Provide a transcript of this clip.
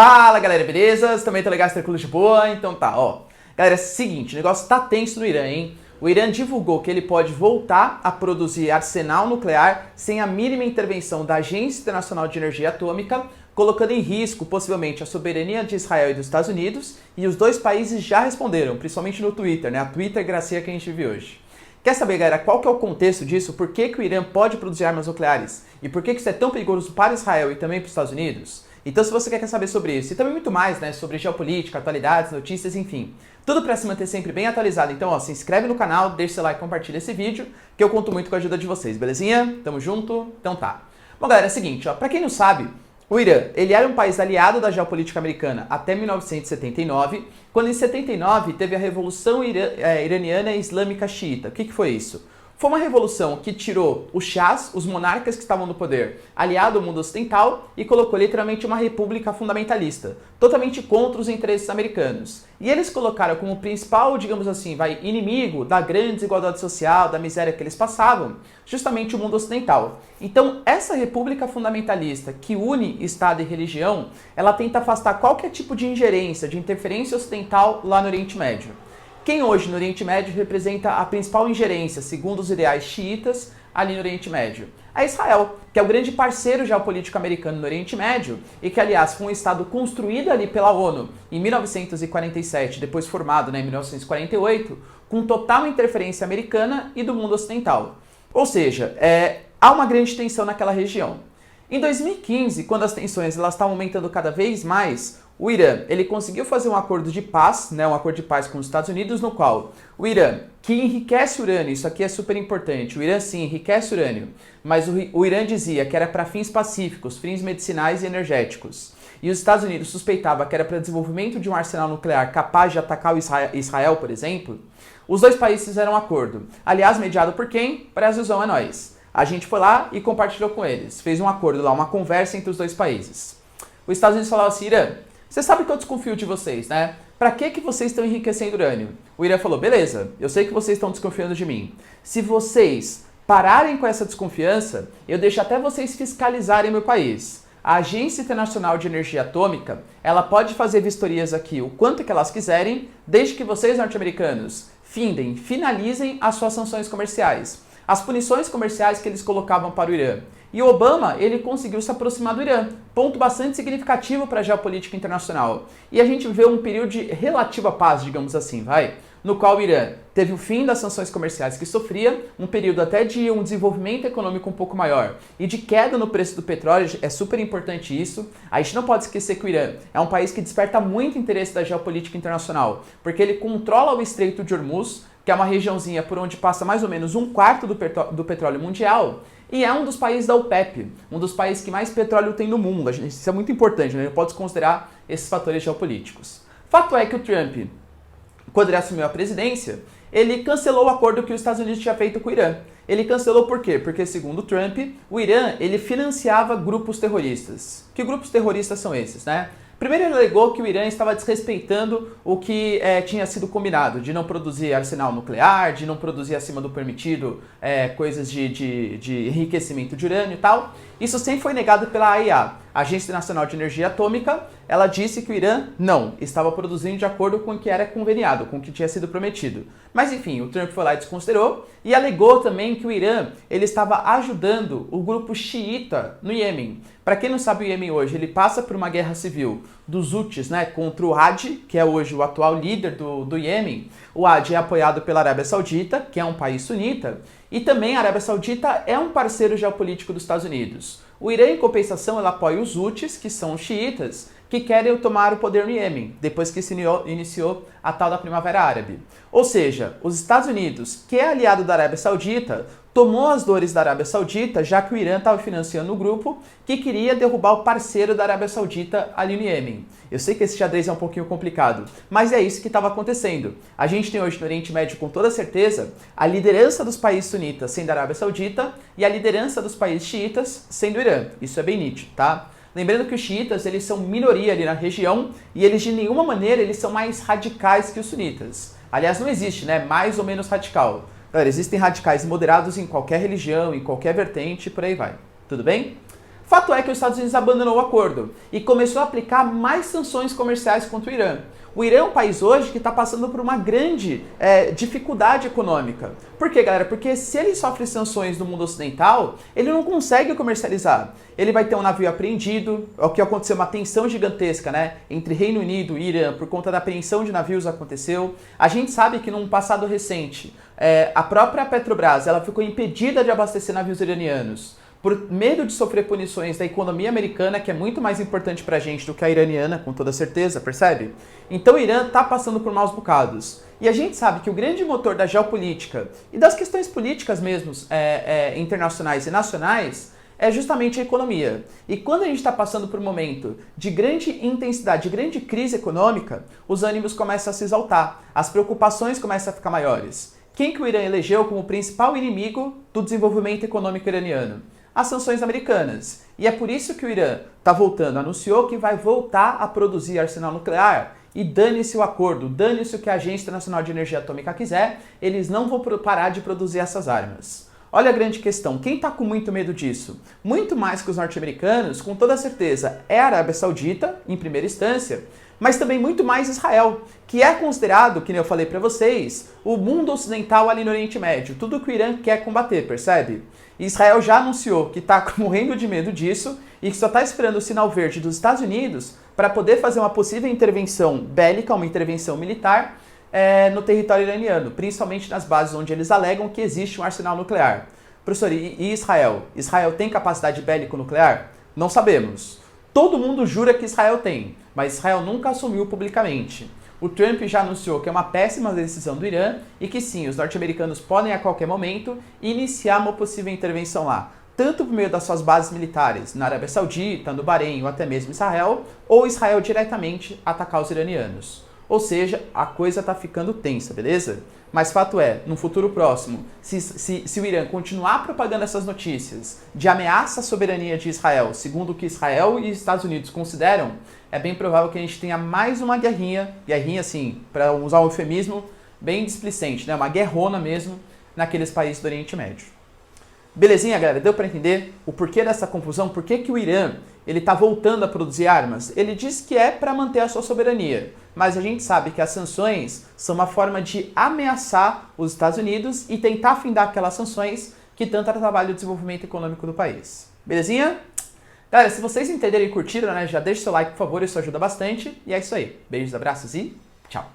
Fala galera, beleza? Também tá legal, tranquilo de boa? Então tá, ó. Galera, é o seguinte, o negócio tá tenso no Irã, hein? O Irã divulgou que ele pode voltar a produzir arsenal nuclear sem a mínima intervenção da Agência Internacional de Energia Atômica, colocando em risco, possivelmente, a soberania de Israel e dos Estados Unidos, e os dois países já responderam, principalmente no Twitter, né? A Twitter gracinha que a gente vive hoje. Quer saber, galera, qual que é o contexto disso? Por que o Irã pode produzir armas nucleares? E por que isso é tão perigoso para Israel e também para os Estados Unidos? Então, se você quer saber sobre isso, e também muito mais, né, sobre geopolítica, atualidades, notícias, enfim, tudo para se manter sempre bem atualizado. Então, ó, se inscreve no canal, deixa seu like, compartilha esse vídeo, que eu conto muito com a ajuda de vocês, belezinha? Tamo junto? Então tá. Bom, galera, é o seguinte, ó, pra quem não sabe, o Irã, ele era um país aliado da geopolítica americana até 1979, quando em 79 teve a Revolução Iraniana Islâmica Xiita. O que foi isso? Foi uma revolução que tirou os chás, os monarcas que estavam no poder, aliado ao mundo ocidental, e colocou literalmente uma república fundamentalista, totalmente contra os interesses americanos. E eles colocaram como principal, digamos assim, inimigo da grande desigualdade social, da miséria que eles passavam, justamente o mundo ocidental. Então, essa república fundamentalista que une Estado e religião, ela tenta afastar qualquer tipo de ingerência, de interferência ocidental lá no Oriente Médio. Quem hoje no Oriente Médio representa a principal ingerência, segundo os ideais xiitas, ali no Oriente Médio? É Israel, que é o grande parceiro geopolítico americano no Oriente Médio e que, aliás, foi um Estado construído ali pela ONU em 1947, depois formado, né, em 1948, com total interferência americana e do mundo ocidental. Ou seja, há uma grande tensão naquela região. Em 2015, quando as tensões estavam aumentando cada vez mais, o Irã, ele conseguiu fazer um acordo de paz, né, um acordo de paz com os Estados Unidos, no qual o Irã, que enriquece urânio, isso aqui é super importante, o Irã sim enriquece urânio, mas o Irã dizia que era para fins pacíficos, fins medicinais e energéticos. E os Estados Unidos suspeitava que era para desenvolvimento de um arsenal nuclear capaz de atacar o Israel, por exemplo. Os dois países fizeram um acordo. Aliás, mediado por quem? Brasilzão é nós. A gente foi lá e compartilhou com eles. Fez um acordo lá, uma conversa entre os dois países. Os Estados Unidos falaram assim: Irã, você sabe que eu desconfio de vocês, né? Pra que vocês estão enriquecendo urânio? O Irã falou: beleza, eu sei que vocês estão desconfiando de mim. Se vocês pararem com essa desconfiança, eu deixo até vocês fiscalizarem meu país. A Agência Internacional de Energia Atômica, ela pode fazer vistorias aqui o quanto que elas quiserem, desde que vocês, norte-americanos, finalizem as suas sanções comerciais. As punições comerciais que eles colocavam para o Irã. E o Obama, ele conseguiu se aproximar do Irã, ponto bastante significativo para a geopolítica internacional. E a gente vê um período de relativa paz, digamos assim, no qual o Irã teve o fim das sanções comerciais que sofria, um período até de um desenvolvimento econômico um pouco maior e de queda no preço do petróleo, é super importante isso. A gente não pode esquecer que o Irã é um país que desperta muito interesse da geopolítica internacional, porque ele controla o Estreito de Hormuz, que é uma regiãozinha por onde passa mais ou menos 1/4 do petróleo mundial, e é um dos países da OPEP, um dos países que mais petróleo tem no mundo. Isso é muito importante, né? A gente pode considerar esses fatores geopolíticos. Fato é que o Trump, quando ele assumiu a presidência, ele cancelou o acordo que os Estados Unidos tinha feito com o Irã. Ele cancelou por quê? Porque, segundo o Trump, o Irã, ele financiava grupos terroristas. Que grupos terroristas são esses, né? Primeiro, ele alegou que o Irã estava desrespeitando o que tinha sido combinado, de não produzir arsenal nuclear, de não produzir acima do permitido coisas de enriquecimento de urânio e tal. Isso sempre foi negado pela AIA, Agência Internacional de Energia Atômica. Ela disse que o Irã não estava produzindo de acordo com o que era conveniado, com o que tinha sido prometido. Mas enfim, o Trump foi lá e desconsiderou e alegou também que o Irã ele estava ajudando o grupo xiita no Iêmen. Para quem não sabe, o Iêmen hoje ele passa por uma guerra civil dos Houthis, né, contra o Hadi, que é hoje o atual líder do Iêmen. O Hadi é apoiado pela Arábia Saudita, que é um país sunita, e também a Arábia Saudita é um parceiro geopolítico dos Estados Unidos. O Irã, em compensação, ela apoia os Houthis, que são os xiitas, que querem tomar o poder no Iêmen, depois que se iniciou a tal da Primavera Árabe. Ou seja, os Estados Unidos, que é aliado da Arábia Saudita, tomou as dores da Arábia Saudita, já que o Irã estava financiando o grupo que queria derrubar o parceiro da Arábia Saudita ali no Iêmen. Eu sei que esse xadrez é um pouquinho complicado, mas é isso que estava acontecendo. A gente tem hoje no Oriente Médio, com toda certeza, a liderança dos países sunitas sendo a Arábia Saudita e a liderança dos países xiitas sendo o Irã. Isso é bem nítido, tá? Lembrando que os xiitas, eles são minoria ali na região e eles de nenhuma maneira eles são mais radicais que os sunitas. Aliás, não existe, né, mais ou menos radical. Galera, existem radicais moderados em qualquer religião, em qualquer vertente, por aí vai. Tudo bem? Fato é que os Estados Unidos abandonou o acordo e começou a aplicar mais sanções comerciais contra o Irã. O Irã é um país hoje que está passando por uma grande dificuldade econômica. Por quê, galera? Porque se ele sofre sanções do mundo ocidental, ele não consegue comercializar. Ele vai ter um navio apreendido, o que aconteceu, uma tensão gigantesca, né, entre Reino Unido e Irã por conta da apreensão de navios aconteceu. A gente sabe que num passado recente, a própria Petrobras ela ficou impedida de abastecer navios iranianos por medo de sofrer punições da economia americana, que é muito mais importante pra gente do que a iraniana, com toda certeza, percebe? Então o Irã tá passando por maus bocados. E a gente sabe que o grande motor da geopolítica e das questões políticas mesmo, internacionais e nacionais, é justamente a economia. E quando a gente está passando por um momento de grande intensidade, de grande crise econômica, os ânimos começam a se exaltar, as preocupações começam a ficar maiores. Quem que o Irã elegeu como principal inimigo do desenvolvimento econômico iraniano? As sanções americanas. E é por isso que o Irã está voltando, anunciou que vai voltar a produzir arsenal nuclear. E dane-se o acordo, dane-se o que a Agência Internacional de Energia Atômica quiser, eles não vão parar de produzir essas armas. Olha a grande questão, quem está com muito medo disso? Muito mais que os norte-americanos, com toda certeza, é a Arábia Saudita, em primeira instância, mas também muito mais Israel, que é considerado, que nem eu falei para vocês, o mundo ocidental ali no Oriente Médio, tudo que o Irã quer combater, percebe? E Israel já anunciou que está morrendo de medo disso e que só está esperando o sinal verde dos Estados Unidos para poder fazer uma possível intervenção bélica, uma intervenção militar no território iraniano, principalmente nas bases onde eles alegam que existe um arsenal nuclear. Professor, e Israel? Israel tem capacidade bélico-nuclear? Não sabemos. Todo mundo jura que Israel tem, mas Israel nunca assumiu publicamente. O Trump já anunciou que é uma péssima decisão do Irã e que sim, os norte-americanos podem a qualquer momento iniciar uma possível intervenção lá, tanto por meio das suas bases militares na Arábia Saudita, no Bahrein ou até mesmo Israel, ou Israel diretamente atacar os iranianos. Ou seja, a coisa está ficando tensa, beleza? Mas fato é, no futuro próximo, se o Irã continuar propagando essas notícias de ameaça à soberania de Israel, segundo o que Israel e Estados Unidos consideram, é bem provável que a gente tenha mais uma guerrinha assim, para usar um eufemismo bem displicente, né? Uma guerrona mesmo naqueles países do Oriente Médio. Belezinha, galera? Deu para entender o porquê dessa confusão? Por que o Irã ele está voltando a produzir armas? Ele diz que é para manter a sua soberania, mas a gente sabe que as sanções são uma forma de ameaçar os Estados Unidos e tentar findar aquelas sanções que tanto atrapalham o desenvolvimento econômico do país. Belezinha? Galera, se vocês entenderem e curtiram, né, já deixa o seu like, por favor, isso ajuda bastante. E é isso aí. Beijos, abraços e tchau!